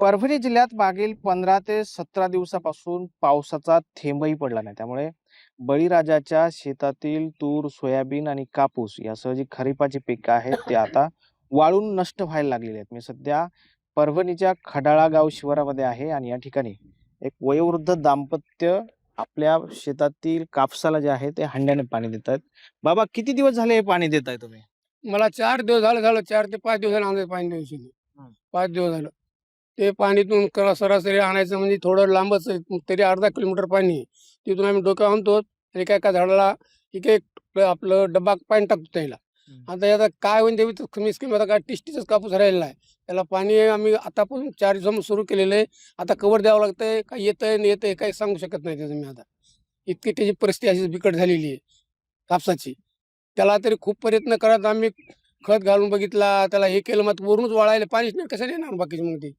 परभणी जिल्ह्यात मागील 15 ते 17 दिवसापासून पावसाचा थेंबही पडला नाही. त्यामुळे बळीराजाच्या शेतातील तूर, सोयाबीन आणि कापूस यासह जी खरीपाची पिकं आहेत ते आता वाळून नष्ट व्हायला लागलेली आहेत. मी सध्या परभणीच्या खडाळा गाव शिवारामध्ये आहे आणि या ठिकाणी एक वयोवृद्ध दाम्पत्य आपल्या शेतातील कापसाला जे आहे ते हंड्याने पाणी देत आहेत. बाबा, किती दिवस झाले हे पाणी देताय तुम्ही? मला 4 दिवस झालं 4 ते 5 दिवसांनी आणायचं पाणी दिवशी. हं. 5 दिवस झालं. ते पाणीतून सरासरी आणायचं म्हणजे थोडं लांबच आहे. तरी अर्धा किलोमीटर पाणी आहे. तिथून आम्ही डोक्यावर आणतो आणि एका झाडाला एक आपलं डब्बा पाणी टाकतो त्याला. आता याचा काय होईल ते कमीत कमी आता काय टिस्टीचाच कापूस राहिलेला आहे. त्याला पाणी आम्ही आतापासून 4 दिवसांपासून सुरू केलेलं आहे. आता कवर द्यावं लागतंय, काय येतंय नाही येतंय काही सांगू शकत नाही त्याचं मी आता. इतकी त्याची परिस्थिती अशी बिकट झालेली आहे कापसाची. त्याला तरी खूप प्रयत्न करत आम्ही खत घालून बघितला, त्याला हे केलं, मग वरूनच वाळायला पाणीच नाही, कसं देणार बाकीची मग ते.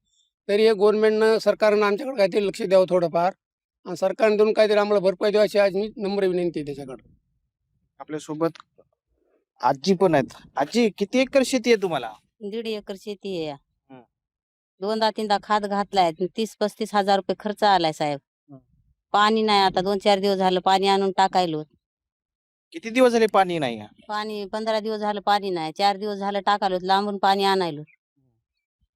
तरी हे गव्हर्नमेंटनं सरकारनं आमच्याकडे काहीतरी लक्ष द्यावं थोडंफार आणि सरकारने देऊन काहीतरी आम्हाला भरपाई द्यावी अशी आज मी नम्र विनंती आहे त्याच्याकडे. आपल्यासोबत आजी पण आहेत. आजी, किती एकर शेती आहे तुम्हाला? 1.5 एकर शेती आहे. हं. 2दा-3दा खात घातलाय. 30-35 हजार रुपये खर्च आलाय साहेब. हं. पाणी नाही, आता 2-4 दिवस झालं पाणी आणून टाकायलो. किती दिवस झाले पाणी नाही आहे? पाणी 15 दिवस झालं पाणी नाही. 4 दिवस झालं टाकायलो, लांबून पाणी आणायलो.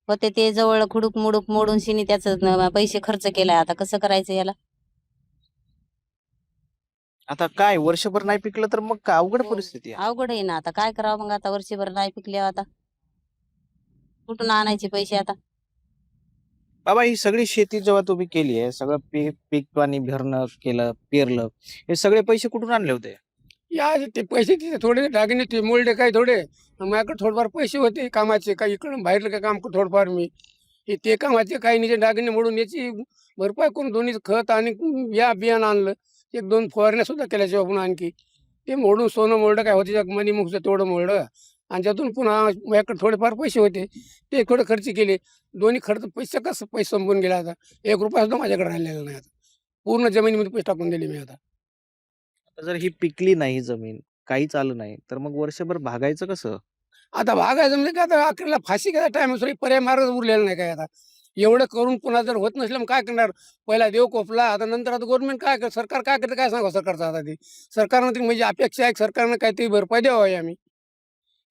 होते ते जवळ खुडूक मुडूक मोडून शिनी त्याचं पैसे खर्च केलाय. आता कसं करायचं याला? आता काय वर्षभर नाही पिकलं तर मग काय अवघड हो. परिस्थिती आहे. अवघड आहे ना, आता काय करावं मग? आता वर्षभर नाही पिकल्यावर आता कुठून आणायचे पैसे आता? बाबा, ही सगळी शेती जेव्हा तुम्ही केली आहे, सगळं पीक पीक पाणी भरणं केलं, पेरलं, हे सगळे पैसे कुठून आणले होते? या ते पैसे तिथे थोडे दागिने ते मोलडे काही थोडे माझ्याकडे थोडंफार पैसे होते कामाचे, काही इकडून बाहेरलं काय काम थोडंफार मी ते कामाचे काही निजे दागिने मोडून याची भरपाई करून दोन्ही खत आणि या बियाणं आणलं. 1-2 फवारण्या सुद्धा केल्याशिवाय पुन्हा आणखी ते मोडून सोनं मोडलं काय होते मनी मुखचं तेवढं मोडलं आणि त्यातून पुन्हा माझ्याकडे थोडेफार पैसे होते ते थोडे खर्च केले. दोन्ही खर्च पैसे कसं पैसे संपून गेला. आता 1 रुपया सुद्धा माझ्याकडे राहिलेला नाही. आता पूर्ण जमिनीमध्ये पैसे टाकून दिले मी आता. आता जर ही पिकली नाही जमीन, काहीच आलं नाही, तर मग वर्षभर भागायचं कसं? आता भागायचं म्हणजे काय, आता अखेरला फाशी घ्यायचा टाइम असतो, पर्याय मार्गच उरलेला नाही काय आता. एवढं करून पुन्हा जर होत नसलं मग काय करणार? पहिला देव कोपला, आता नंतर आता गव्हर्नमेंट काय कर, सरकार काय करते काय सांगा सरकारचं आता ते. सरकारनं तरी म्हणजे अपेक्षा आहे सरकारनं काहीतरी भरपाई द्यावी आम्ही,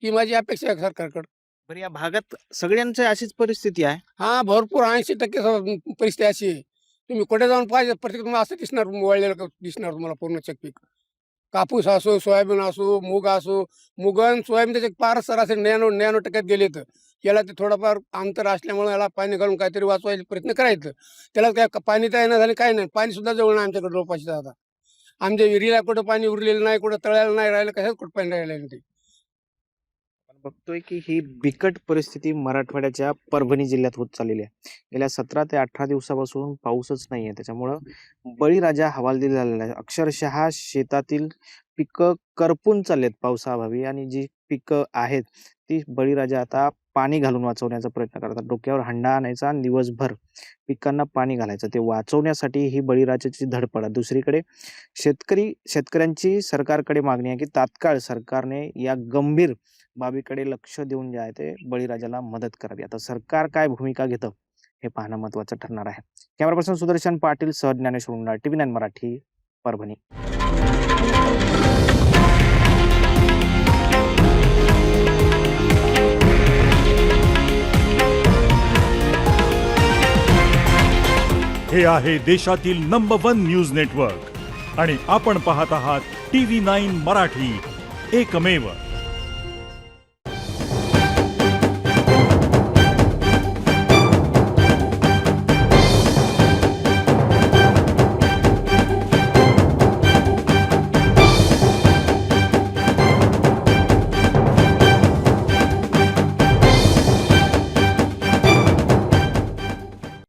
ही माझी अपेक्षा आहे सरकारकडं. बरं, या भागात सगळ्यांची अशीच परिस्थिती आहे. हां, भरपूर 80% परिस्थिती अशी आहे. तुम्ही कुठे जाऊन पाहिजे प्रत्येक तुम्हाला असं दिसणार, वळलेलं दिसणार तुम्हाला पूर्ण चकपीक. कापूस असो, सोयाबीन असो, मूग असो, मूग आणि सोयाबीन त्याचे पार सरासरी 99 टक्क्यात गेलेत. याला ते थोडंफार अंतर असल्यामुळे याला पाणी घालून काहीतरी वाचवायचा प्रयत्न करायचं. त्याला काय पाणी तर येणं झालं काही नाही. पाणी सुद्धा जवळ नाही आमच्याकडे जवळपास आता. आमच्या विहिरीला कुठं पाणी उरलेलं नाही, कुठं तळ्याला नाही राहिलं, कशाच कुठं पाणी राहिलं नाही ते. आपण बघतोय की ही बिकट परिस्थिती मराठवाड्याच्या परभणी जिल्ह्यात होत चाललेली आहे. गेल्या 17 ते 18 दिवसापासून पाऊसच नाहीये. त्याच्यामुळं बळीराजा हवालदिल झालेला आहे. अक्षरशः शेतातील पिकं करपून चाललेत पावसाअभावी आणि जी पिकं आहेत ती बळीराजा आता पाणी घालून वाचवण्याचा प्रयत्न करतात. डोक्यावर हंडा आणायचा आणि दिवसभर पिकांना पाणी घालायचं. ते वाचवण्यासाठी ही बळीराजाची धडपड आहे. दुसरीकडे शेतकऱ्यांची सरकारकडे मागणी आहे की तात्काळ सरकारने या गंभीर बाबीकडे लक्ष देऊन जे आहे ते बळीराजाला मदत करावी. आता सरकार काय भूमिका घेतं हे पाहणं महत्त्वाचं ठरणार आहे. कॅमेरा पर्सन सुदर्शन पाटील सह ज्ञानेश्वर उंडाळ, TV9 मराठी, परभणी. हे आहे देशातील नंबर 1 न्यूज नेटवर्क आणि आपण पाहत आहात TV9 मराठी, एकमेव.